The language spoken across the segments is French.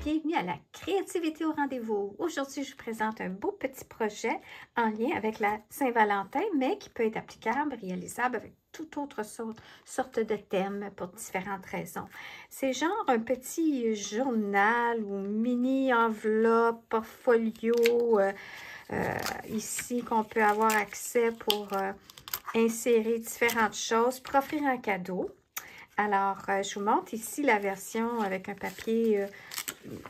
bienvenue à la créativité au rendez-vous. Aujourd'hui, je vous présente un beau petit projet en lien avec la Saint-Valentin, mais qui peut être applicable, réalisable avec toute autre sorte de thème pour différentes raisons. C'est genre un petit journal ou mini enveloppe, portfolio ici qu'on peut avoir accès pour insérer différentes choses pour offrir un cadeau. Alors, je vous montre ici la version avec un papier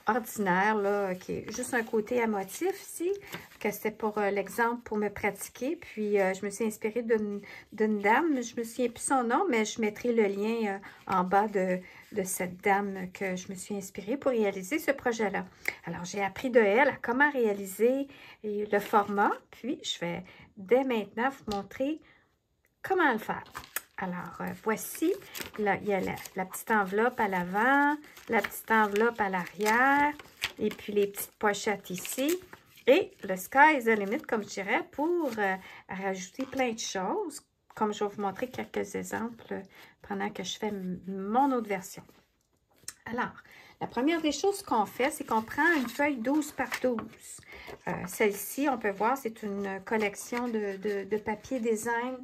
ordinaire, là, qui est juste un côté à motif ici, que c'était pour l'exemple pour me pratiquer. Puis, je me suis inspirée d'une dame, je me souviens plus son nom, mais je mettrai le lien en bas de cette dame que je me suis inspirée pour réaliser ce projet-là. Alors, j'ai appris de elle à comment réaliser le format, puis je vais dès maintenant vous montrer comment le faire. Alors, voici, là, il y a la petite enveloppe à l'avant, la petite enveloppe à l'arrière, et puis les petites pochettes ici. Et le sky is the limit, comme je dirais, pour rajouter plein de choses, comme je vais vous montrer quelques exemples pendant que je fais mon autre version. Alors, la première des choses qu'on fait, c'est qu'on prend une feuille 12 par 12. Celle-ci, on peut voir, c'est une collection de papier design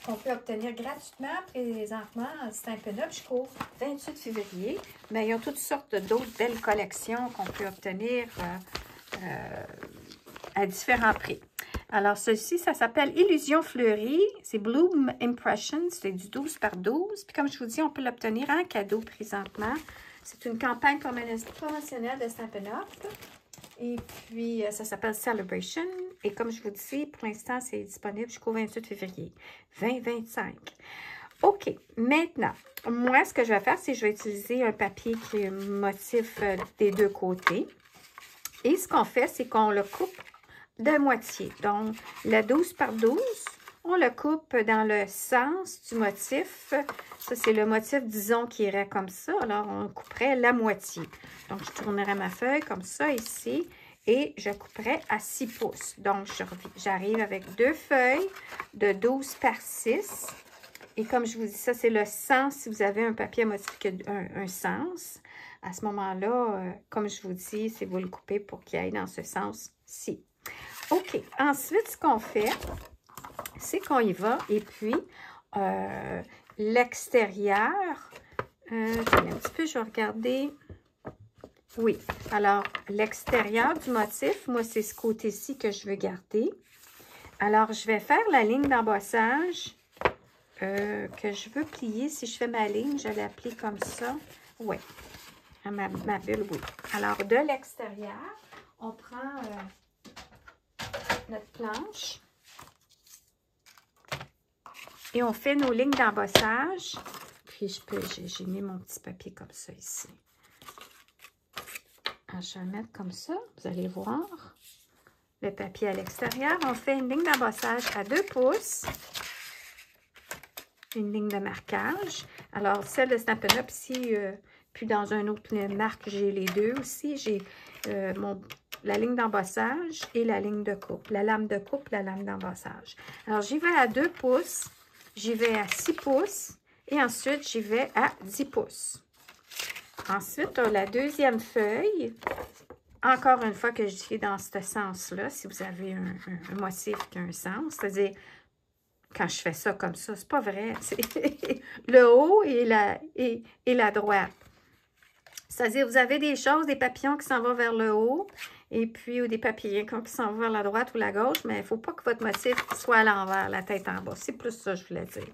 qu'on peut obtenir gratuitement présentement à Stampin' Up jusqu'au 28 février. Mais il y a toutes sortes d'autres belles collections qu'on peut obtenir à différents prix. Alors, ceci, ça s'appelle Illusion fleurie. C'est Bloom Impressions. C'est du 12 par 12. Puis comme je vous dis, on peut l'obtenir en cadeau présentement. C'est une campagne promotionnelle de Stampin' Up. Et puis, ça s'appelle Celebration. Et comme je vous dis, pour l'instant, c'est disponible jusqu'au 28 février 2025. OK. Maintenant, moi, ce que je vais faire, c'est que je vais utiliser un papier qui est motif des deux côtés. Et ce qu'on fait, c'est qu'on le coupe de moitié. Donc, le 12 par 12, on le coupe dans le sens du motif. Ça, c'est le motif, disons, qui irait comme ça. Alors, on couperait la moitié. Donc, je tournerai ma feuille comme ça ici et je couperai à 6 pouces. Donc, j'arrive avec deux feuilles de 12 par 6. Et comme je vous dis, ça, c'est le sens. Si vous avez un papier à motif qui a un sens, à ce moment-là, comme je vous dis, c'est vous le coupez pour qu'il aille dans ce sens-ci. OK. Ensuite, ce qu'on fait, c'est qu'on y va. Et puis, l'extérieur, un petit peu, je vais regarder. Oui, alors, l'extérieur du motif, moi, c'est ce côté-ci que je veux garder. Alors, je vais faire la ligne d'embossage que je veux plier. Si je fais ma ligne, je la plie comme ça. Oui, ma bulle, oui. Alors, de l'extérieur, on prend notre planche et on fait nos lignes d'embossage. Puis, j'ai mis mon petit papier comme ça ici. Alors, je vais le mettre comme ça, vous allez voir. Le papier à l'extérieur, on fait une ligne d'embossage à 2 pouces. Une ligne de marquage. Alors, celle de Stampin' Up, ici, puis dans un autre marque, j'ai les deux aussi. J'ai la ligne d'embossage et la ligne de coupe. La lame de coupe, la lame d'embossage. Alors, j'y vais à 2 pouces, j'y vais à 6 pouces et ensuite, j'y vais à 10 pouces. Ensuite, la deuxième feuille, encore une fois que je dis dans ce sens-là, si vous avez un motif qui a un sens, c'est-à-dire, quand je fais ça comme ça, c'est pas vrai, c'est le haut et la droite. C'est-à-dire, vous avez des choses, des papillons qui s'en vont vers le haut, et puis ou des papillons qui s'en vont vers la droite ou la gauche, mais il ne faut pas que votre motif soit à l'envers, la tête en bas. C'est plus ça, je voulais dire.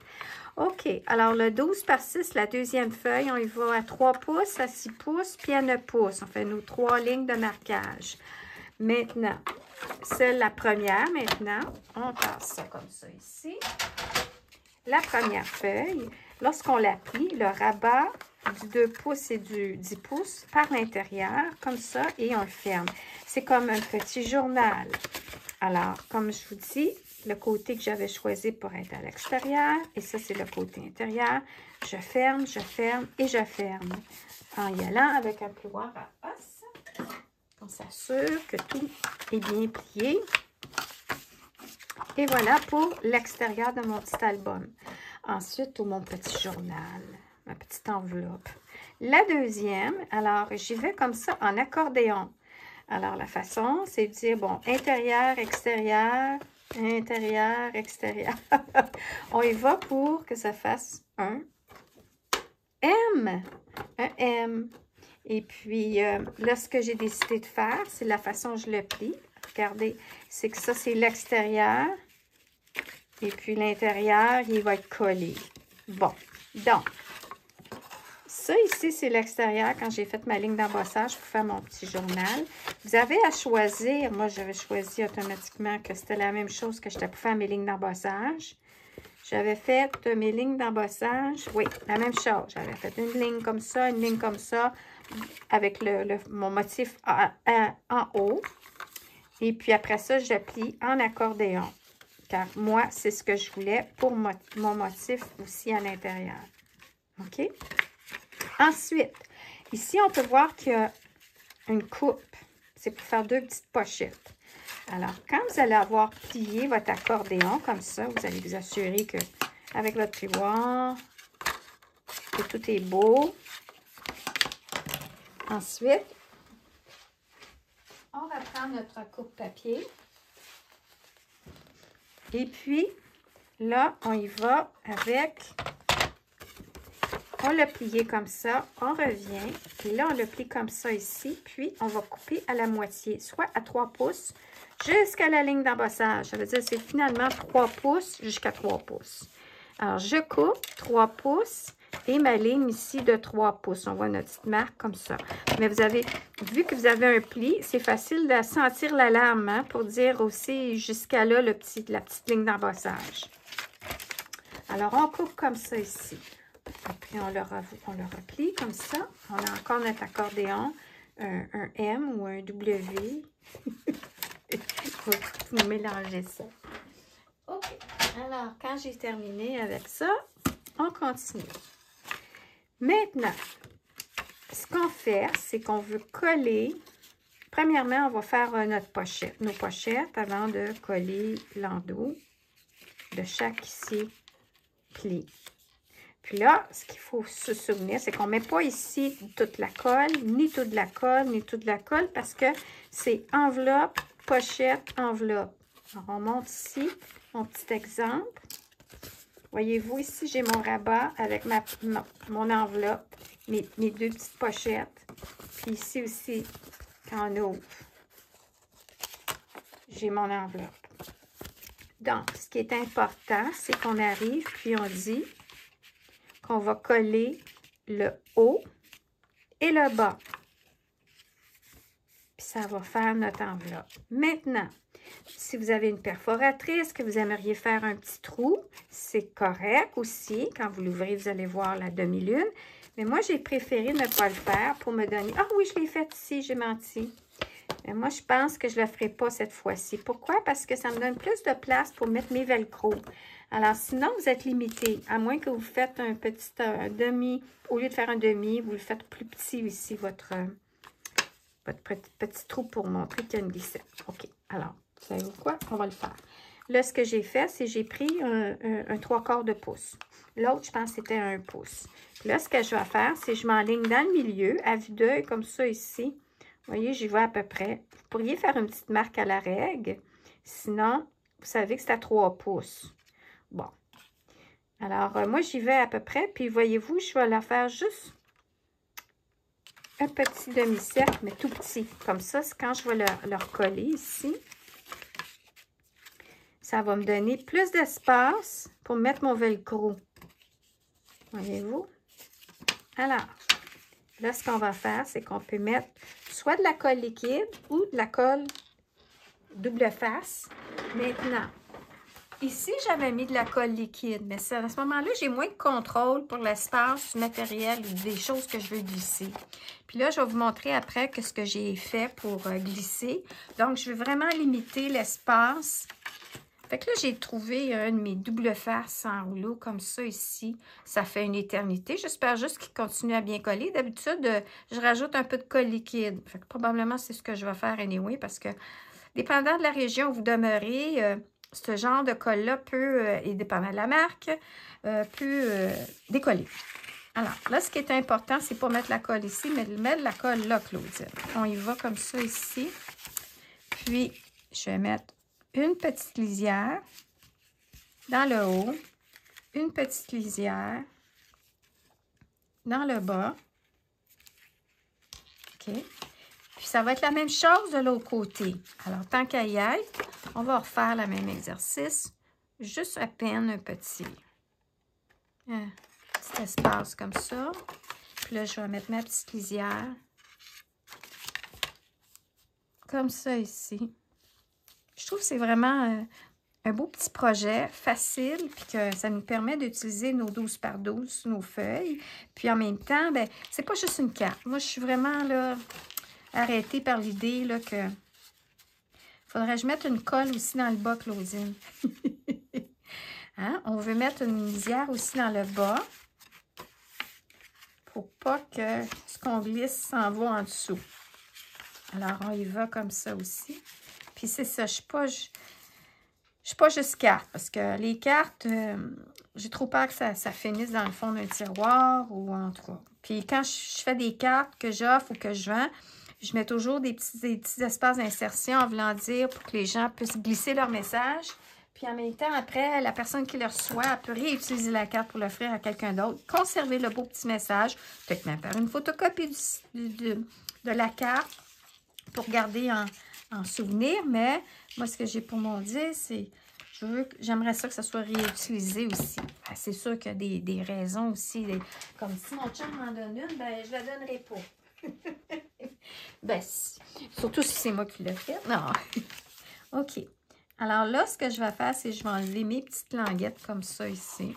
OK, alors le 12 par 6, la deuxième feuille, on y va à 3 pouces, à 6 pouces, puis à 9 pouces. On fait nos 3 lignes de marquage. Maintenant, c'est la première, maintenant, on passe ça comme ça ici. La première feuille, lorsqu'on la plie, le rabat du 2 pouces et du 10 pouces par l'intérieur, comme ça, et on le ferme. C'est comme un petit journal. Alors, comme je vous dis, le côté que j'avais choisi pour être à l'extérieur, et ça, c'est le côté intérieur. Je ferme et je ferme. En y allant avec un plioir à os, on s'assure que tout est bien plié. Et voilà pour l'extérieur de mon petit album. Ensuite, mon petit journal. ma petite enveloppe. La deuxième, alors j'y vais comme ça en accordéon. Alors la façon, c'est de dire, bon, intérieur, extérieur, intérieur, extérieur. On y va pour que ça fasse un M. Un M. Et puis, là, ce que j'ai décidé de faire, c'est la façon dont je le plie. Regardez, c'est que ça, c'est l'extérieur. Et puis, l'intérieur, il va être collé. Bon, donc, ça ici, c'est l'extérieur quand j'ai fait ma ligne d'embossage pour faire mon petit journal. Vous avez à choisir. Moi, j'avais choisi automatiquement que c'était la même chose que j'étais pour faire mes lignes d'embossage. J'avais fait mes lignes d'embossage. Oui, la même chose. J'avais fait une ligne comme ça, une ligne comme ça, avec mon motif en haut. Et puis après ça, je plie en accordéon. Car moi, c'est ce que je voulais pour mon motif aussi à l'intérieur. OK? Ensuite, ici, on peut voir qu'il y a une coupe. C'est pour faire deux petites pochettes. Alors, quand vous allez avoir plié votre accordéon comme ça, vous allez vous assurer que avec votre plioir, que tout est beau. Ensuite, on va prendre notre coupe papier. Et puis, là, on y va avec... On l'a plié comme ça, on revient, et là, on le plie comme ça ici, puis on va couper à la moitié, soit à 3 pouces, jusqu'à la ligne d'embossage. Ça veut dire que c'est finalement 3 pouces jusqu'à 3 pouces. Alors, je coupe 3 pouces et ma ligne ici de 3 pouces. On voit notre petite marque comme ça. Mais vous avez, vu que vous avez un pli, c'est facile de sentir la lame, hein, pour dire aussi jusqu'à là, la petite ligne d'embossage. Alors, on coupe comme ça ici. Après, on le replie comme ça. On a encore notre accordéon, un M ou un W. Il faut vous mélanger ça. OK. Alors, quand j'ai terminé avec ça, on continue. Maintenant, ce qu'on fait, c'est qu'on veut coller. Premièrement, on va faire nos pochettes avant de coller l'endos de chaque ici pli. Puis là, ce qu'il faut se souvenir, c'est qu'on ne met pas ici toute la colle, ni toute la colle, ni toute la colle, parce que c'est enveloppe, pochette, enveloppe. Alors, on monte ici, mon petit exemple. Voyez-vous, ici, j'ai mon rabat avec mon enveloppe, mes deux petites pochettes. Puis ici aussi, quand on ouvre, j'ai mon enveloppe. Donc, ce qui est important, c'est qu'on arrive, puis on dit... qu'on va coller le haut et le bas. Puis ça va faire notre enveloppe. Maintenant, si vous avez une perforatrice, que vous aimeriez faire un petit trou, c'est correct aussi. Quand vous l'ouvrez, vous allez voir la demi-lune. Mais moi, j'ai préféré ne pas le faire pour me donner... Ah oui, je l'ai fait ici, j'ai menti. Mais moi, je pense que je ne le ferai pas cette fois-ci. Pourquoi? Parce que ça me donne plus de place pour mettre mes velcro. Alors, sinon, vous êtes limité. À moins que vous faites un petit demi. Au lieu de faire un demi, vous le faites plus petit ici, votre petit trou pour montrer qu'il y a une glissette. OK. Alors, vous savez quoi? On va le faire. Là, ce que j'ai fait, c'est que j'ai pris un 3/4 de pouce. L'autre, je pense que c'était 1 pouce. Puis là, ce que je vais faire, c'est que je m'enligne dans le milieu, à vue d'œil, comme ça ici. Vous voyez, j'y vais à peu près. Vous pourriez faire une petite marque à la règle. Sinon, vous savez que c'est à 3 pouces. Bon. Alors, moi, j'y vais à peu près. Puis, voyez-vous, je vais la faire juste un petit demi-cercle, mais tout petit. Comme ça, c'est quand je vais le recoller ici. Ça va me donner plus d'espace pour mettre mon velcro. Voyez-vous? Alors, là, ce qu'on va faire, c'est qu'on peut mettre soit de la colle liquide ou de la colle double face. Maintenant, ici, j'avais mis de la colle liquide, mais à ce moment-là, j'ai moins de contrôle pour l'espace du matériel ou des choses que je veux glisser. Puis là, je vais vous montrer après ce que j'ai fait pour glisser. Donc, je veux vraiment limiter l'espace. Fait que là, j'ai trouvé un de mes double faces en rouleau comme ça ici. Ça fait une éternité. J'espère juste qu'il continue à bien coller. D'habitude, je rajoute un peu de colle liquide. Fait que probablement, c'est ce que je vais faire anyway parce que, dépendant de la région où vous demeurez, ce genre de colle-là peut, et dépendant de la marque, peut décoller. Alors, là, ce qui est important, c'est pas mettre la colle ici, mais de mettre la colle là, Claudine. On y va comme ça ici. Puis, je vais mettre une petite lisière dans le haut, une petite lisière dans le bas. OK? Puis, ça va être la même chose de l'autre côté. Alors, tant qu'à y être, on va refaire le même exercice. Juste à peine un petit espace comme ça. Puis là, je vais mettre ma petite lisière. Comme ça ici. Je trouve que c'est vraiment un beau petit projet, facile, puis que ça nous permet d'utiliser nos 12 par 12, nos feuilles. Puis en même temps, ben c'est pas juste une carte. Moi, je suis vraiment là arrêtée par l'idée là que faudrait que je mette une colle aussi dans le bas, Claudine. Hein? On veut mettre une lisière aussi dans le bas pour pas que ce qu'on glisse s'en va en dessous. Alors, on y va comme ça aussi. Puis c'est ça, je suis pas juste carte, parce que les cartes, j'ai trop peur que ça finisse dans le fond d'un tiroir ou en tout cas. Puis quand je fais des cartes que j'offre ou que je vends, je mets toujours des petits espaces d'insertion en voulant dire pour que les gens puissent glisser leur message. Puis en même temps, après, la personne qui le reçoit, elle peut réutiliser la carte pour l'offrir à quelqu'un d'autre. Conserver le beau petit message, peut-être même faire une photocopie de la carte pour garder en souvenir. Mais moi, ce que j'ai pour mon dire, c'est j'aimerais ça que ça soit réutilisé aussi. Ben, c'est sûr qu'il y a des raisons aussi. Comme si mon chum m'en donne une, ben je la donnerai pas. Ben, surtout si c'est moi qui l'ai fait. Non. OK. Alors là, ce que je vais faire, c'est que je vais enlever mes petites languettes comme ça ici.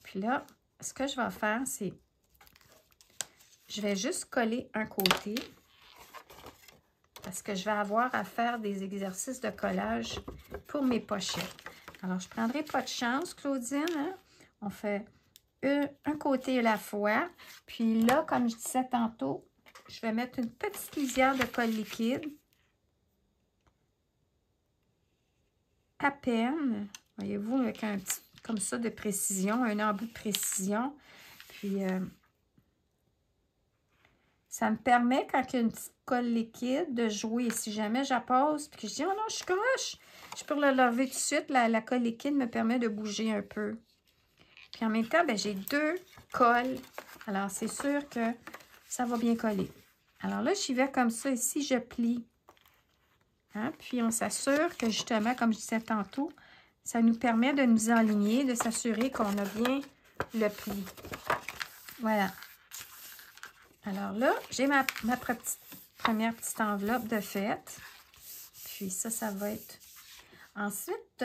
Puis là, ce que je vais faire, c'est je vais juste coller un côté parce que je vais avoir à faire des exercices de collage pour mes pochettes. Alors, je ne prendrai pas de chance, Claudine. Hein? On fait un côté à la fois. Puis là, comme je disais tantôt, je vais mettre une petite lisière de colle liquide. À peine. Voyez-vous, avec un petit, comme ça, de précision, un embout de précision. Puis, ça me permet, quand il y a une petite colle liquide, de jouer. Si jamais j'appose, puis que je dis, oh non, je suis croche, je peux le lever tout de suite. La colle liquide me permet de bouger un peu. Puis en même temps, ben, j'ai 2 colles. Alors, c'est sûr que ça va bien coller. Alors là, j'y vais comme ça. Ici, je plie. Hein? Puis, on s'assure que, justement, comme je disais tantôt, ça nous permet de nous aligner, de s'assurer qu'on a bien le pli. Voilà. Alors là, j'ai ma première petite enveloppe de fête. Puis ça va être... Ensuite,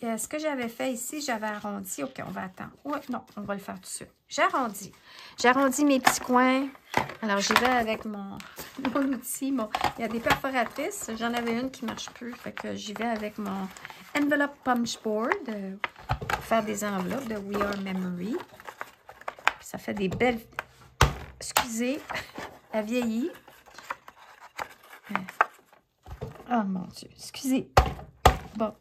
ce que j'avais fait ici, j'avais arrondi. OK, on va attendre. Ouais, non, on va le faire tout de suite. J'arrondis. J'arrondis mes petits coins. Alors, j'y vais avec mon outil. Il y a des perforatrices. J'en avais une qui ne marche plus. Fait que j'y vais avec mon envelope punch board pour faire des enveloppes de We Are Memory. Puis ça fait des belles... Excusez, elle vieillit. Oh mon Dieu, excusez. Bon.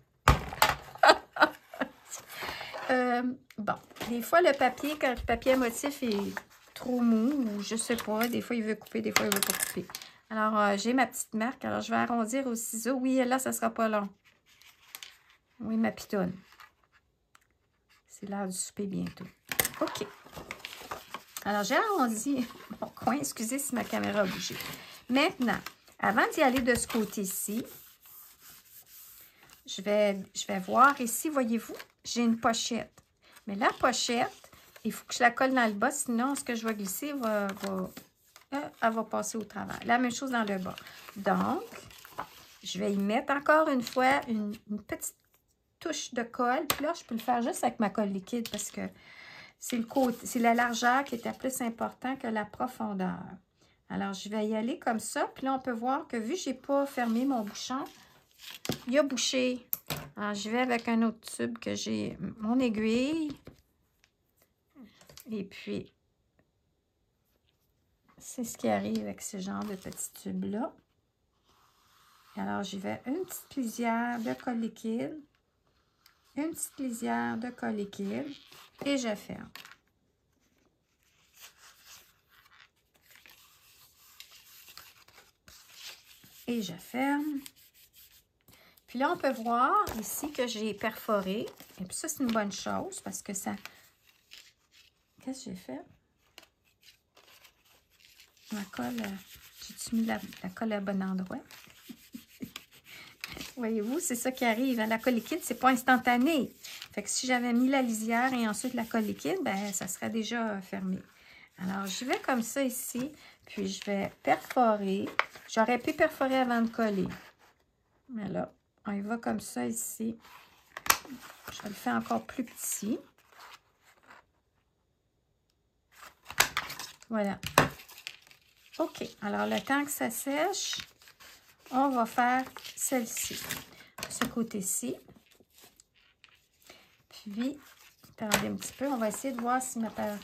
Bon, des fois, le papier, quand le papier à motif est trop mou, ou je sais pas, des fois, il veut couper, des fois, il veut pas couper. Alors, j'ai ma petite marque. Alors, je vais arrondir au ciseau. Oui, là, ça sera pas long. Oui, ma pitoune. C'est l'heure du souper bientôt. OK. Alors, j'ai arrondi mon coin. Excusez si ma caméra a bougé. Maintenant, avant d'y aller de ce côté-ci, je vais voir ici, voyez-vous, j'ai une pochette. Mais la pochette, il faut que je la colle dans le bas, sinon ce que je vais glisser elle va passer au travers. La même chose dans le bas. Donc, je vais y mettre encore une fois une petite touche de colle. Puis là, je peux le faire juste avec ma colle liquide parce que c'est la largeur qui était plus important que la profondeur. Alors, je vais y aller comme ça. Puis là, on peut voir que vu que je n'ai pas fermé mon bouchon, il a bouché. Alors, je vais avec un autre tube que j'ai mon aiguille. Et puis, c'est ce qui arrive avec ce genre de petit tube-là. Alors, j'y vais une petite lisière de colle liquide. une petite lisière de colle liquide et je ferme. Et je ferme. Puis là, on peut voir ici que j'ai perforé. Et puis ça, c'est une bonne chose parce que ça... Qu'est-ce que j'ai fait? Ma colle, j'ai-tu mis la colle à bon endroit? Voyez-vous, c'est ça qui arrive. La colle liquide, c'est pas instantané. Fait que si j'avais mis la lisière et ensuite la colle liquide, ben ça serait déjà fermé. Alors, je vais comme ça ici, puis je vais perforer. J'aurais pu perforer avant de coller. Mais là, on y va comme ça ici. Je vais le faire encore plus petit. Voilà. OK. Alors, le temps que ça sèche, on va faire celle-ci. Ce côté-ci. Puis, attendez un petit peu. On va essayer de voir si ma paire...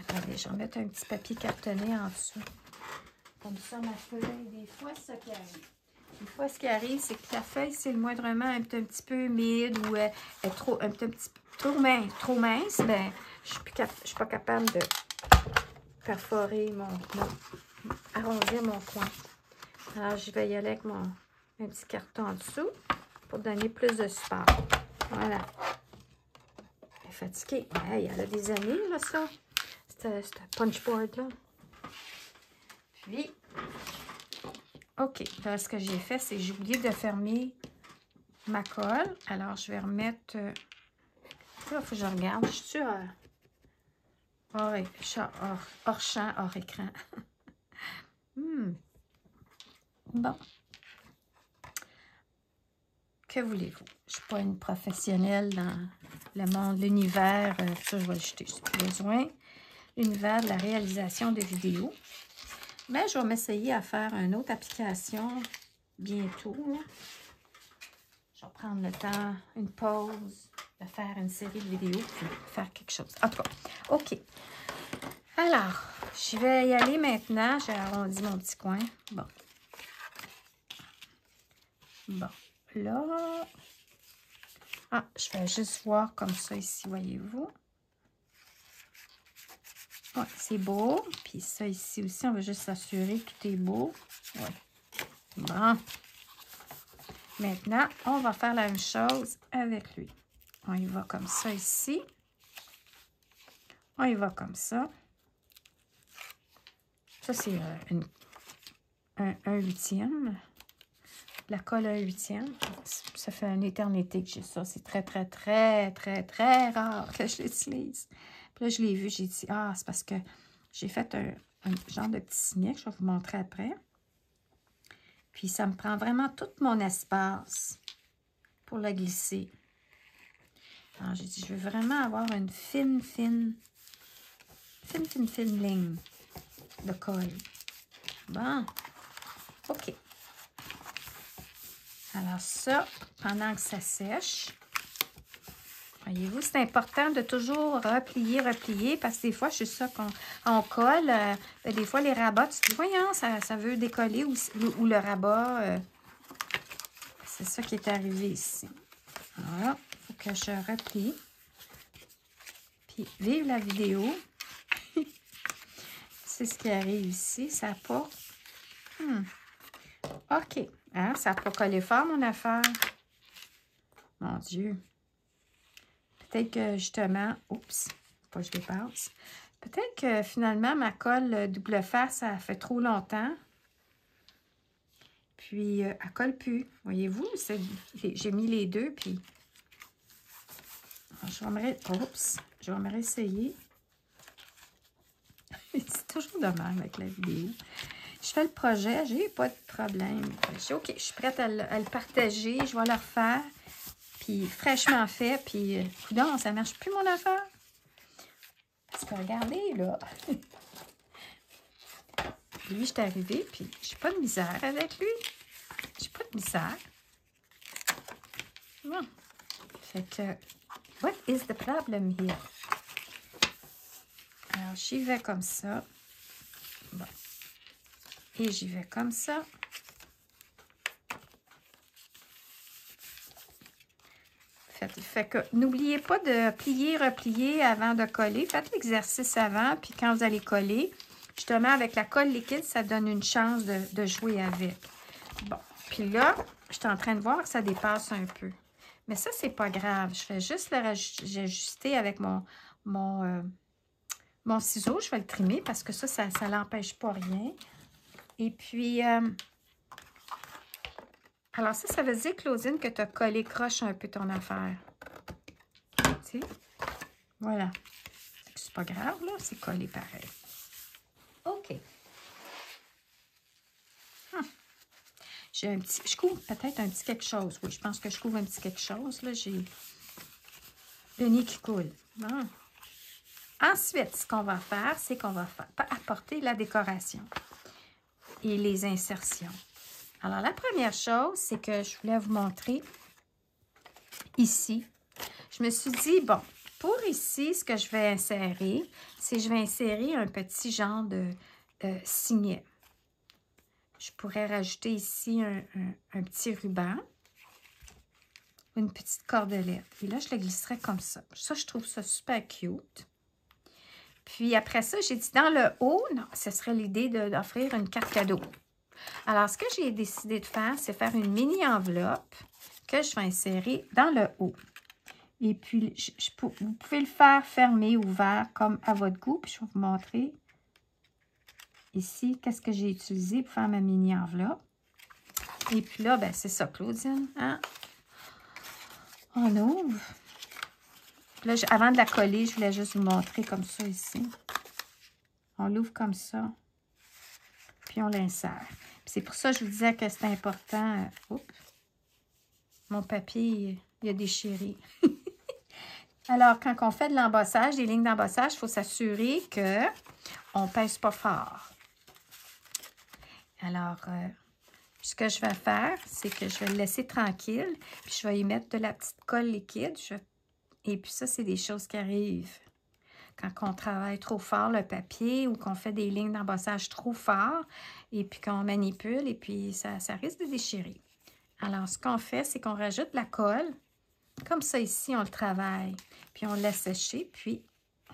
Attendez, je vais mettre un petit papier cartonné en dessous. Comme ça, ma feuille, des fois, c'est ça qui arrive. Des fois, ce qui arrive, c'est que la feuille, c'est le moindrement un petit peu humide ou est trop, un petit peu trop mince, ben, je suis pas capable de perforer arrondir mon coin. Alors, je vais y aller avec un petit carton en dessous pour donner plus de support. Voilà. Elle est fatiguée. Hey, elle a des années, là, ça. C'est un punchboard-là. Puis, OK. Là, ce que j'ai fait, c'est que j'ai oublié de fermer ma colle. Alors, je vais remettre... là, il faut que je regarde. Je suis hors champ, hors écran. Bon. Que voulez-vous? Je ne suis pas une professionnelle dans le monde, l'univers. Ça, je vais le jeter, si j'ai besoin. L'univers de la réalisation de vidéos. Mais je vais m'essayer à faire une autre application bientôt. Là. Je vais prendre le temps, une pause, de faire une série de vidéos, puis faire quelque chose. En tout cas, OK. Alors, je vais y aller maintenant. J'ai arrondi mon petit coin. Bon. Bon. Là... Ah, je vais juste voir comme ça ici, voyez-vous. Ouais, c'est beau. Puis ça ici aussi, on va juste s'assurer que tout est beau. Ouais. Bon. Maintenant, on va faire la même chose avec lui. On y va comme ça ici. On y va comme ça. Ça, c'est un huitième. La colle 1/8. Ça fait une éternité que j'ai ça. C'est très, très, très, très, très rare que je l'utilise. Puis là, je l'ai vu, j'ai dit, ah, c'est parce que j'ai fait un genre de petit signet que je vais vous montrer après. Puis ça me prend vraiment tout mon espace pour la glisser. Alors, j'ai dit, je veux vraiment avoir une fine ligne de colle. Bon, OK. Alors ça, pendant que ça sèche, voyez-vous, c'est important de toujours replier, parce que des fois, c'est ça qu'on colle. Des fois, les rabats, tu te dis, voyons, ça veut décoller ou le rabat, c'est ça qui est arrivé ici. Voilà, il faut que je replie. Puis, vive la vidéo. C'est ce qui arrive ici, ça n'a pas... OK. Hein, ça n'a pas collé fort, mon affaire. Mon Dieu. Peut-être que, justement... Oups, pas que je dépasse. Peut-être que, finalement, ma colle double face, ça fait trop longtemps. Puis, elle ne colle plus. Voyez-vous, j'ai mis les deux, puis... Je vais me réessayer. C'est toujours de même avec la vidéo. Je fais le projet, j'ai pas de problème. OK, je suis prête à le partager. Je vais le refaire. Puis fraîchement fait. Puis, coudonc, ça marche plus mon affaire. Parce que regardez, là. Lui, je suis arrivée, puis j'ai pas de misère avec lui. J'ai pas de misère. Bon. Fait que, what is the problem here? Alors, j'y vais comme ça. Bon. Et j'y vais comme ça. Fait que n'oubliez pas de plier, replier avant de coller. Faites l'exercice avant, puis quand vous allez coller, justement, avec la colle liquide, ça donne une chance de jouer avec. Bon, puis là, je suis en train de voir que ça dépasse un peu. Mais ça, c'est pas grave. Je fais juste l'ajuster avec mon ciseau. Je vais le trimer parce que ça l'empêche pas rien. Et puis, alors ça veut dire, Claudine, que tu as collé croche un peu ton affaire. Tu sais? Voilà. C'est pas grave, là. C'est collé pareil. OK. J'ai un petit... Je couvre peut-être un petit quelque chose. Oui, je pense que je couvre un petit quelque chose. Là, j'ai le nez qui coule. Bon. Ensuite, ce qu'on va faire, c'est qu'on va apporter la décoration et les insertions. Alors, la première chose, c'est que je voulais vous montrer ici. Je me suis dit, bon, pour ici, ce que je vais insérer, c'est que je vais insérer un petit genre de signet. Je pourrais rajouter ici un petit ruban, une petite cordelette. Et là, je le glisserai comme ça. Ça, je trouve ça super cute. Puis après ça, j'ai dit dans le haut, non, ce serait l'idée d'offrir une carte cadeau. Alors, ce que j'ai décidé de faire, c'est faire une mini enveloppe que je vais insérer dans le haut. Et puis, vous pouvez le faire fermé, ouvert, comme à votre goût. Puis, je vais vous montrer ici qu'est-ce que j'ai utilisé pour faire ma mini enveloppe. Et puis là, ben, c'est ça, Claudine. Hein? On ouvre. Là, avant de la coller, je voulais juste vous montrer comme ça ici. On l'ouvre comme ça. Puis, on l'insère. C'est pour ça que je vous disais que c'est important. Oups. Mon papier, il a déchiré. Alors, quand on fait de l'embossage, des lignes d'embossage, il faut s'assurer qu'on ne pèse pas fort. Alors, ce que je vais faire, c'est que je vais le laisser tranquille. Puis, je vais y mettre de la petite colle liquide. Et puis, ça, c'est des choses qui arrivent quand on travaille trop fort le papier ou qu'on fait des lignes d'embossage trop fort et puis qu'on manipule et puis ça risque de déchirer. Alors, ce qu'on fait, c'est qu'on rajoute la colle. Comme ça, ici, on le travaille. Puis, on le laisse sécher, puis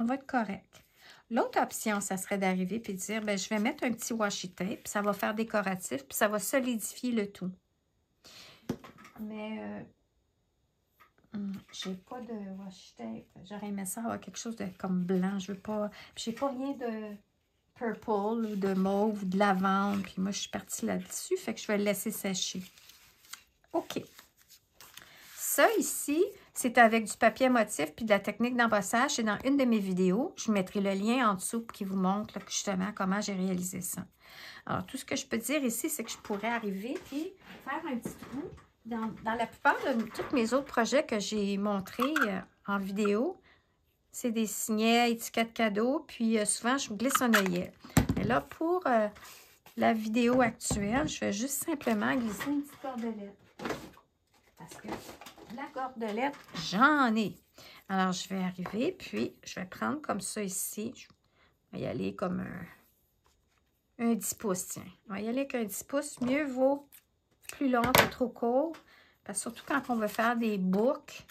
on va être correct. L'autre option, ça serait d'arriver puis de dire, bien, je vais mettre un petit washi tape, puis ça va faire décoratif, puis ça va solidifier le tout. Mais, j'ai pas de washi tape. J'aurais aimé ça avoir quelque chose de comme blanc. Je veux pas... Puis, j'ai pas rien de purple ou de mauve ou de lavande. Puis, moi, je suis partie là-dessus, fait que je vais le laisser sécher. OK. Ça, ici, c'est avec du papier motif puis de la technique d'embossage. C'est dans une de mes vidéos. Je mettrai le lien en dessous qui vous montre là, justement comment j'ai réalisé ça. Alors, tout ce que je peux dire ici, c'est que je pourrais arriver et faire un petit trou. Dans la plupart de tous mes autres projets que j'ai montrés en vidéo, c'est des signets, étiquettes cadeaux, puis souvent, je glisse un œillet. Mais là, pour la vidéo actuelle, je vais juste simplement glisser une petite cordelette. Parce que la cordelette, j'en ai. Alors, je vais arriver, puis je vais prendre comme ça ici. Je vais y aller comme un 10 pouces, tiens. On va y aller avec un 10 pouces. Mieux vaut plus long que trop court. Parce que surtout quand on veut faire des boucles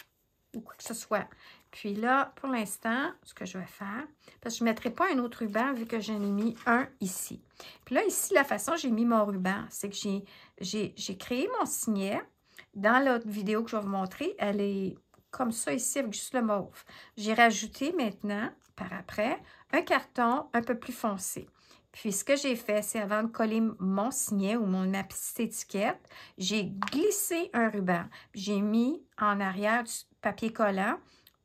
ou quoi que ce soit. Puis là, pour l'instant, ce que je vais faire, parce que je ne mettrai pas un autre ruban vu que j'en ai mis un ici. Puis là, ici, la façon dont j'ai mis mon ruban, c'est que j'ai créé mon signet. Dans l'autre vidéo que je vais vous montrer, elle est comme ça ici avec juste le mauve. J'ai rajouté maintenant, par après, un carton un peu plus foncé. Puis, ce que j'ai fait, c'est avant de coller mon signet ou ma petite étiquette, j'ai glissé un ruban. J'ai mis en arrière du papier collant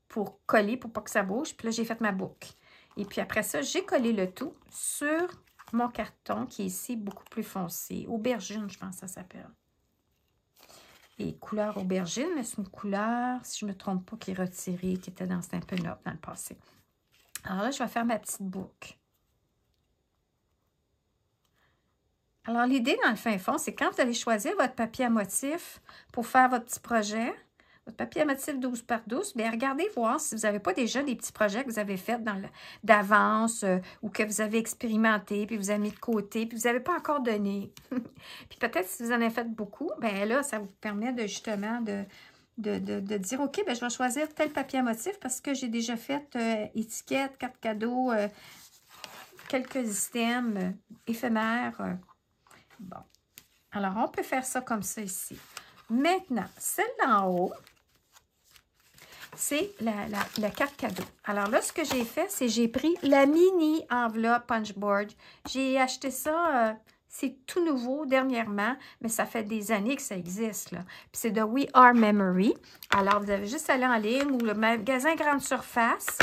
pour coller, pour pas que ça bouge. Puis là, j'ai fait ma boucle. Et puis après ça, j'ai collé le tout sur mon carton qui est ici beaucoup plus foncé. Aubergine, je pense que ça s'appelle. Et couleur aubergine, mais c'est une couleur, si je ne me trompe pas, qui est retirée, qui était dans Stampin' Up dans le passé. Alors là, je vais faire ma petite boucle. Alors, l'idée, dans le fin fond, c'est quand vous allez choisir votre papier à motif pour faire votre petit projet, votre papier à motif 12 par 12, bien, regardez voir si vous n'avez pas déjà des petits projets que vous avez faits d'avance ou que vous avez expérimenté, puis vous avez mis de côté, puis vous n'avez pas encore donné. Puis peut-être si vous en avez fait beaucoup, bien là, ça vous permet de justement de de dire, OK, ben, je vais choisir tel papier à motif parce que j'ai déjà fait étiquette, carte cadeau, quelques items éphémères. Bon, alors on peut faire ça comme ça ici. Maintenant, celle d'en haut, c'est la carte cadeau. Alors là, ce que j'ai fait, c'est j'ai pris la mini enveloppe Punchboard. J'ai acheté ça, c'est tout nouveau dernièrement, mais ça fait des années que ça existe, là. Puis c'est de We Are Memory. Alors, vous avez juste à aller en ligne ou le magasin grande surface,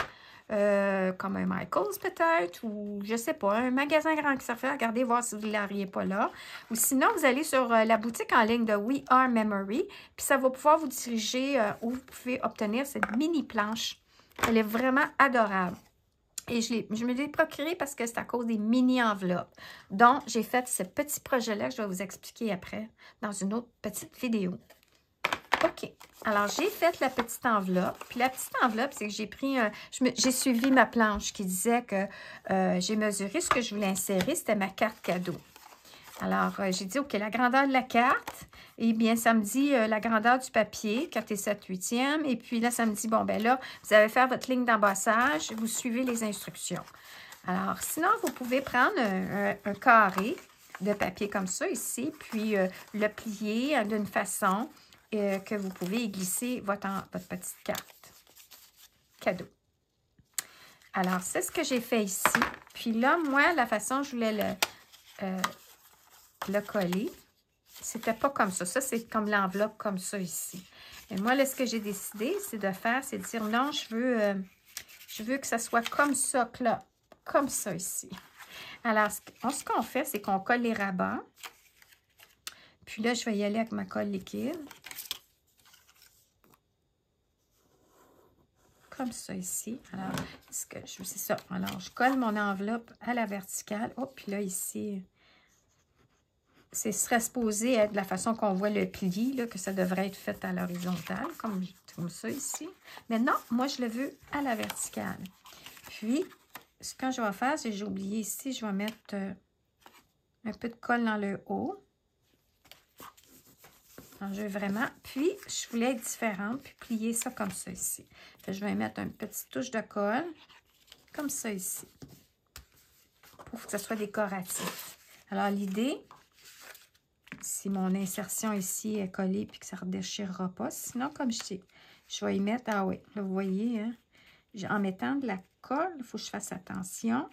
comme un Michael's peut-être, ou je sais pas, un magasin grande surface. Regardez, voir si vous ne l'auriez pas là. Ou sinon, vous allez sur la boutique en ligne de We Are Memory, puis ça va pouvoir vous diriger où vous pouvez obtenir cette mini planche. Elle est vraiment adorable. Et je me l'ai procurée parce que c'est à cause des mini-enveloppes. Donc, j'ai fait ce petit projet-là que je vais vous expliquer après dans une autre petite vidéo. OK. Alors, j'ai fait la petite enveloppe. Puis la petite enveloppe, c'est que j'ai pris j'ai suivi ma planche qui disait que j'ai mesuré ce que je voulais insérer. C'était ma carte cadeau. Alors, j'ai dit, OK, la grandeur de la carte. Eh bien, ça me dit la grandeur du papier, 4 et 7 huitièmes. Et puis là, ça me dit, bon, ben là, vous allez faire votre ligne d'embossage. Vous suivez les instructions. Alors, sinon, vous pouvez prendre un carré de papier comme ça ici, puis le plier d'une façon que vous pouvez y glisser votre petite carte cadeau. Alors, c'est ce que j'ai fait ici. Puis là, moi, la façon je voulais le coller, c'était pas comme ça. Ça, c'est comme l'enveloppe comme ça ici. Et moi, là, ce que j'ai décidé, c'est de faire, c'est de dire non, je veux que ça soit comme ça, là, comme ça ici. Alors, ce qu'on fait, c'est qu'on colle les rabats. Puis là, je vais y aller avec ma colle liquide. Comme ça ici. Alors, c'est ça. Alors, je colle mon enveloppe à la verticale. Oh, puis là, ici, ce serait supposé être de la façon qu'on voit le pli, là, que ça devrait être fait à l'horizontale, comme ça ici. Mais non, moi, je le veux à la verticale. Puis, ce que je vais faire, c'est que j'ai oublié ici, je vais mettre un peu de colle dans le haut. Alors, je veux vraiment. Puis, je voulais être différente, puis plier ça comme ça ici. Fait, je vais mettre une petite touche de colle, comme ça ici, pour que ça soit décoratif. Alors, l'idée, si mon insertion ici est collée, puis que ça ne redéchirera pas, sinon, comme je dis, je vais y mettre, ah oui, là, vous voyez, hein, en mettant de la colle, il faut que je fasse attention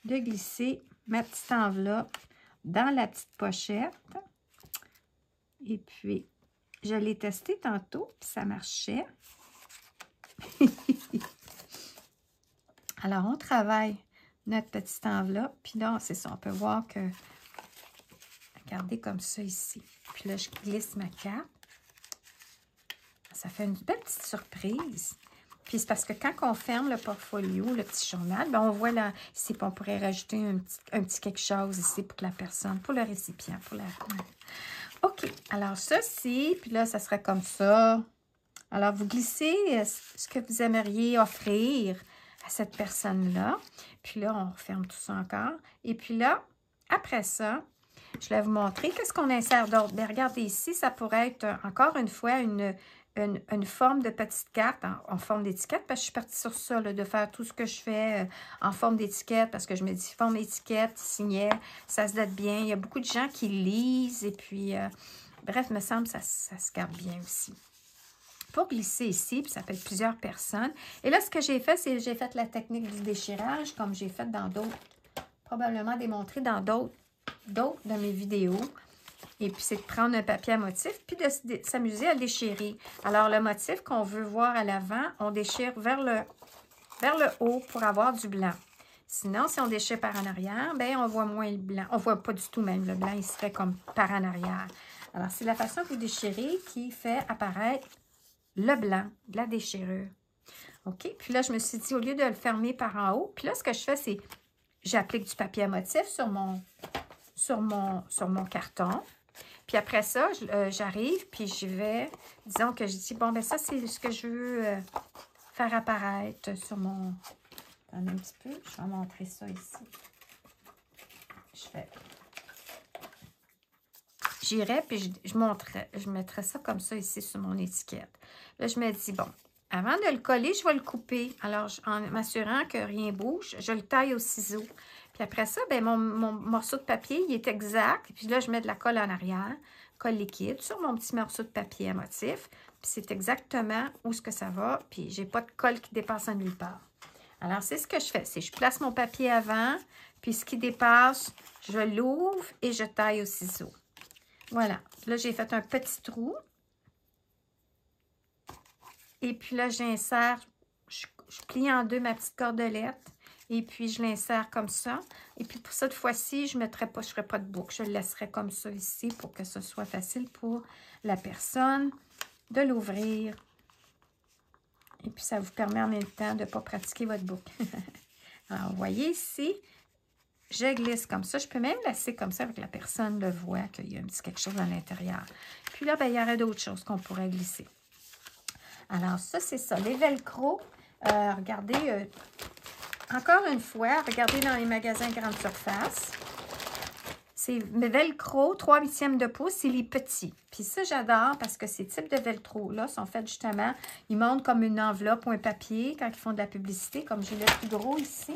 de glisser ma petite enveloppe dans la petite pochette. Et puis, je l'ai testé tantôt, puis ça marchait. Alors, on travaille notre petite enveloppe. Puis là, c'est ça, on peut voir que... Regardez comme ça ici. Puis là, je glisse ma carte. Ça fait une belle petite surprise. Puis c'est parce que quand on ferme le portfolio, le petit journal, bien, on voit là, ici, on pourrait rajouter un petit quelque chose ici pour la personne, pour le récipient, pour la... OK, alors ceci, puis là, ça serait comme ça. Alors, vous glissez ce que vous aimeriez offrir à cette personne-là. Puis là, on referme tout ça encore. Et puis là, après ça, je vais vous montrer qu'est-ce qu'on insère d'autre. Bien, regardez ici, ça pourrait être, encore une fois, une forme de petite carte en forme d'étiquette, parce que je suis partie sur ça, là, de faire tout ce que je fais en forme d'étiquette, parce que je me dis, forme étiquette, signet, ça se date bien. Il y a beaucoup de gens qui lisent, et puis, bref, me semble que ça se garde bien aussi. Pour glisser ici, puis ça peut être plusieurs personnes. Et là, ce que j'ai fait, c'est j'ai fait la technique du déchirage, comme j'ai fait dans d'autres, probablement démontré dans d'autres de mes vidéos. Et puis, c'est de prendre un papier à motif, puis de s'amuser à le déchirer. Alors, le motif qu'on veut voir à l'avant, on déchire vers le haut pour avoir du blanc. Sinon, si on déchire par en arrière, bien, on voit moins le blanc. On ne voit pas du tout même le blanc, il se fait comme par en arrière. Alors, c'est la façon que vous déchirez qui fait apparaître le blanc de la déchirure. OK? Puis là, je me suis dit, au lieu de le fermer par en haut, puis là, ce que je fais, c'est j'applique du papier à motif sur mon carton. Puis après ça, j'arrive, puis je vais, disons que je dis, bon, ben ça, c'est ce que je veux faire apparaître sur mon... Attendez un petit peu, je vais montrer ça ici. Je fais... j'irais, puis je mettrais ça comme ça ici sur mon étiquette. Là, je me dis, bon, avant de le coller, je vais le couper. Alors, en m'assurant que rien bouge, je le taille au ciseau. Puis après ça, ben mon morceau de papier, il est exact. Puis là, je mets de la colle en arrière, colle liquide, sur mon petit morceau de papier à motif. Puis c'est exactement où est-ce que ça va. Puis j'ai pas de colle qui dépasse en nulle part. Alors, c'est ce que je fais. C'est je place mon papier avant, puis ce qui dépasse, je l'ouvre et je taille au ciseau. Voilà. Là, j'ai fait un petit trou. Et puis là, j'insère, je plie en deux ma petite cordelette. Et puis, je l'insère comme ça. Et puis, pour cette fois-ci, je ne ferai pas de boucle. Je le laisserai comme ça ici pour que ce soit facile pour la personne de l'ouvrir. Et puis, ça vous permet en même temps de ne pas pratiquer votre boucle. Alors, vous voyez ici, je glisse comme ça. Je peux même laisser comme ça avec la personne le voit qu'il y a un petit quelque chose à l'intérieur. Puis là, ben, il y aurait d'autres choses qu'on pourrait glisser. Alors, ça, c'est ça. Les velcro, regardez, encore une fois, regardez dans les magasins grande surface. C'est mes velcro 3/8 de pouce, c'est les petits. Puis ça, j'adore parce que ces types de velcro-là sont faits justement, ils montent comme une enveloppe ou un papier quand ils font de la publicité, comme j'ai le plus gros ici.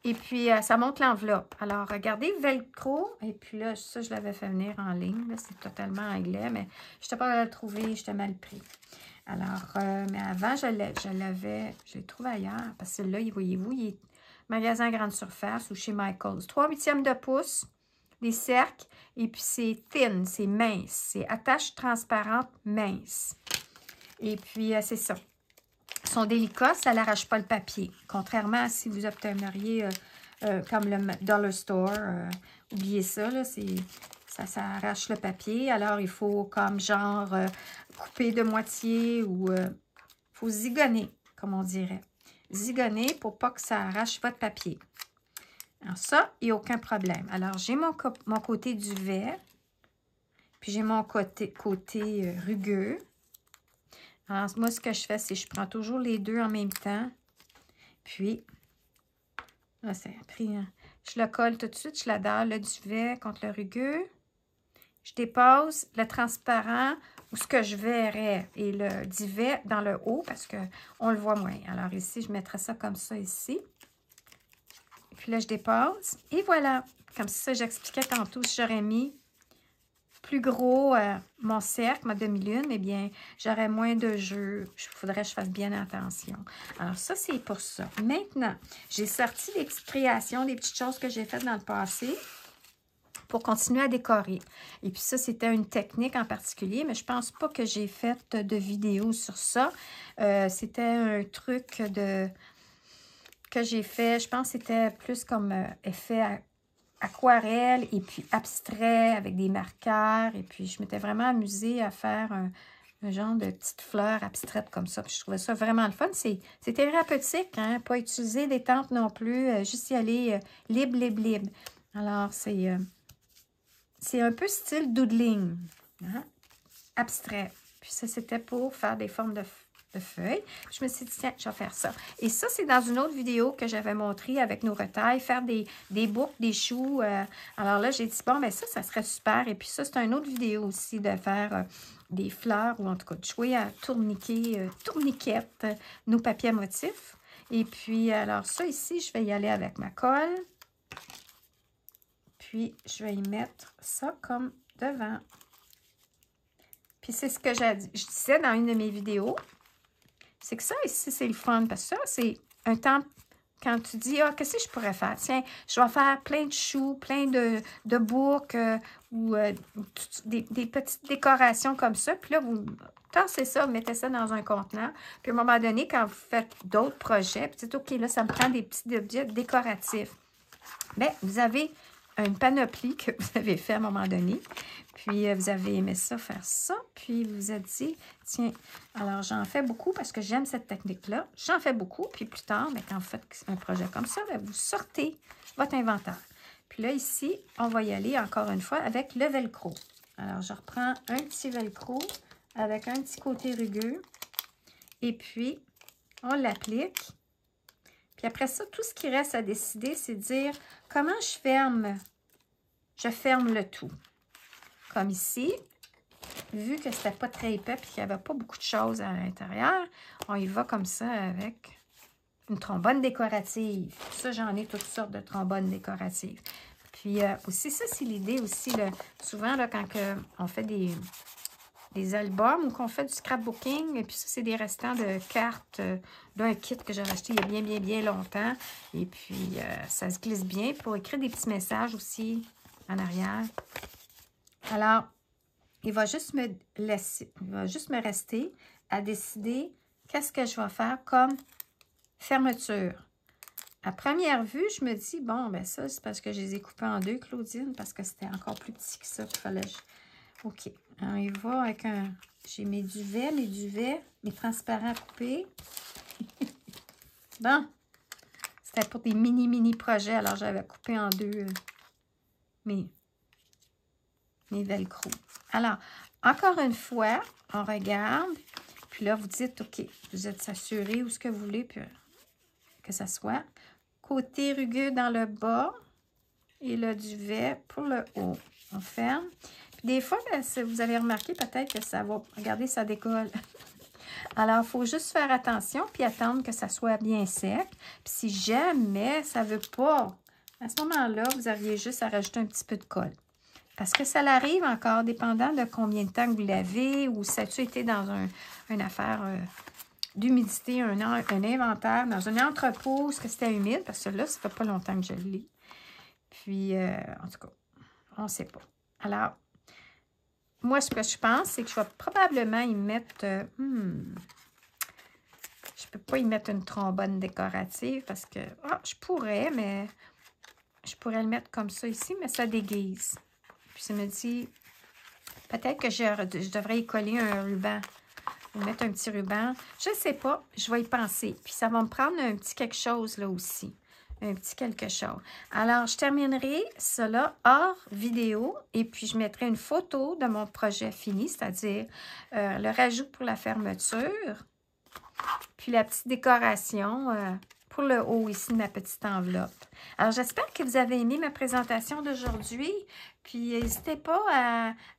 Et puis, ça monte l'enveloppe. Alors, regardez, velcro. Et puis là, ça, je l'avais fait venir en ligne. C'est totalement anglais, mais je n'étais pas à le trouver, j'étais mal pris. Alors, mais avant, je l'ai trouvé ailleurs. Parce que là, voyez-vous, il est magasin grande surface ou chez Michaels. 3/8 de pouce, des cercles. Et puis, c'est thin, c'est mince. C'est attache transparente mince. Et puis, c'est ça. Ils sont délicats, ça n'arrache pas le papier. Contrairement à si vous obtiendriez comme le Dollar Store, oubliez ça, là, ça arrache le papier. Alors, il faut comme genre couper de moitié ou il faut zigonner, comme on dirait. Zigonner pour pas que ça arrache votre papier. Alors ça, il n'y a aucun problème. Alors, j'ai mon côté duvet, puis j'ai mon côté rugueux. Alors, moi, ce que je fais, c'est que je prends toujours les deux en même temps. Puis, là, ça a pris, je le colle tout de suite, je l'adore, le duvet contre le rugueux. Je dépose le transparent ou ce que je verrais et le duvet dans le haut parce qu'on le voit moins. Alors ici, je mettrai ça comme ça ici. Et puis là, je dépose. Et voilà, comme ça, j'expliquais tantôt, si j'aurais mis plus gros mon cercle, ma demi-lune, eh bien, j'aurais moins de jeu. Il faudrait que je fasse bien attention. Alors, ça, c'est pour ça. Maintenant, j'ai sorti des petites créations, des petites choses que j'ai faites dans le passé pour continuer à décorer. Et puis ça, c'était une technique en particulier, mais je pense pas que j'ai fait de vidéo sur ça. C'était un truc que j'ai fait, je pense que c'était plus comme effet aquarelle et puis abstrait avec des marqueurs. Et puis, je m'étais vraiment amusée à faire un genre de petites fleurs abstraites comme ça. Puis, je trouvais ça vraiment le fun. C'est thérapeutique, hein? Pas utiliser des tentes non plus, juste y aller libre. Alors, c'est un peu style doodling, hein? Abstrait. Puis ça, c'était pour faire des formes de feuilles. Je me suis dit, tiens, je vais faire ça. Et ça, c'est dans une autre vidéo que j'avais montré avec nos retailles, faire des boucles, des choux. Alors là, j'ai dit, bon, ben ça serait super. Et puis ça, c'est une autre vidéo aussi de faire des fleurs ou en tout cas de jouer à tourniquettes, nos papiers à motifs. Et puis, alors ça ici, je vais y aller avec ma colle. Puis, je vais y mettre ça comme devant. Puis, c'est ce que je disais dans une de mes vidéos. C'est que ça, ici, c'est le fun. Parce que ça, c'est un temps, quand tu dis, ah, qu'est-ce que je pourrais faire? Tiens, je vais faire plein de choux, plein de boucles ou des petites décorations comme ça. Puis là, vous tassez ça, vous mettez ça dans un contenant. Puis, à un moment donné, quand vous faites d'autres projets, puis dites, OK, là, ça me prend des petits objets décoratifs. Bien, vous avez une panoplie que vous avez fait à un moment donné. Puis, vous avez aimé ça, faire ça. Puis, vous vous êtes dit, tiens, alors j'en fais beaucoup parce que j'aime cette technique-là. J'en fais beaucoup. Puis, plus tard, bien, quand vous faites un projet comme ça, bien, vous sortez votre inventaire. Puis là, ici, on va y aller encore une fois avec le velcro. Alors, je reprends un petit velcro avec un petit côté rugueux. Et puis, on l'applique. Puis après ça, tout ce qui reste à décider, c'est de dire comment je ferme je ferme le tout. Comme ici, vu que c'était pas très épais et qu'il n'y avait pas beaucoup de choses à l'intérieur, on y va comme ça avec une trombone décorative. Ça, j'en ai toutes sortes de trombones décoratives. Puis aussi, ça, c'est l'idée aussi, là, souvent, là, quand on fait des albums ou qu'on fait du scrapbooking, et puis ça, c'est des restants de cartes d'un kit que j'ai acheté il y a bien longtemps. Et puis, ça se glisse bien pour écrire des petits messages aussi en arrière. Alors, il va juste me rester à décider qu'est-ce que je vais faire comme fermeture. À première vue, je me dis, bon, ben ça, c'est parce que je les ai coupés en deux, Claudine, parce que c'était encore plus petit que ça qu'il fallait... OK. Alors, il va avec un... J'ai mes duvets, mes transparents coupés. Bon. C'était pour des mini projets, alors j'avais coupé en deux mes velcro. Alors, encore une fois, on regarde, puis là, vous dites, OK, vous êtes assuré où ce que vous voulez, puis que ça soit. Côté rugueux dans le bas et le duvet pour le haut. On ferme. Puis des fois, ben, vous avez remarqué peut-être que ça va... Regardez, ça décolle. Alors, il faut juste faire attention puis attendre que ça soit bien sec. Puis si jamais ça ne veut pas, à ce moment-là, vous aviez juste à rajouter un petit peu de colle. Parce que ça l'arrive encore, dépendant de combien de temps que vous l'avez ou ça a-tu été dans une affaire... d'humidité, un inventaire dans un entrepôt, est-ce que c'était humide? Parce que là, ça fait pas longtemps que je le lis. Puis, en tout cas, on ne sait pas. Alors, moi, ce que je pense, c'est que je vais probablement y mettre... je ne peux pas y mettre une trombone décorative parce que... je pourrais, mais... Je pourrais le mettre comme ça ici, mais ça déguise. Puis, ça me dit... Peut-être que je devrais y coller un ruban. Mettre un petit ruban. Je ne sais pas. Je vais y penser. Puis ça va me prendre un petit quelque chose là aussi. Un petit quelque chose. Alors, je terminerai cela hors vidéo. Et puis, je mettrai une photo de mon projet fini, c'est-à-dire le rajout pour la fermeture. Puis la petite décoration pour le haut ici de ma petite enveloppe. Alors, j'espère que vous avez aimé ma présentation d'aujourd'hui. Puis, n'hésitez pas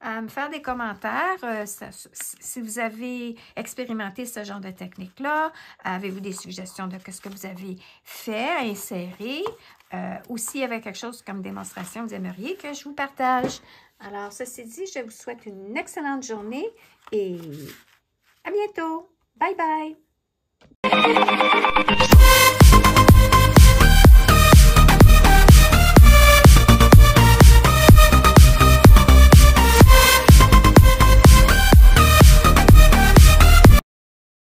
à me faire des commentaires si vous avez expérimenté ce genre de technique-là. Avez-vous des suggestions de ce que vous avez fait, inséré? Ou s'il y avait quelque chose comme démonstration, vous aimeriez que je vous partage. Alors, ceci dit, je vous souhaite une excellente journée et à bientôt. Bye bye!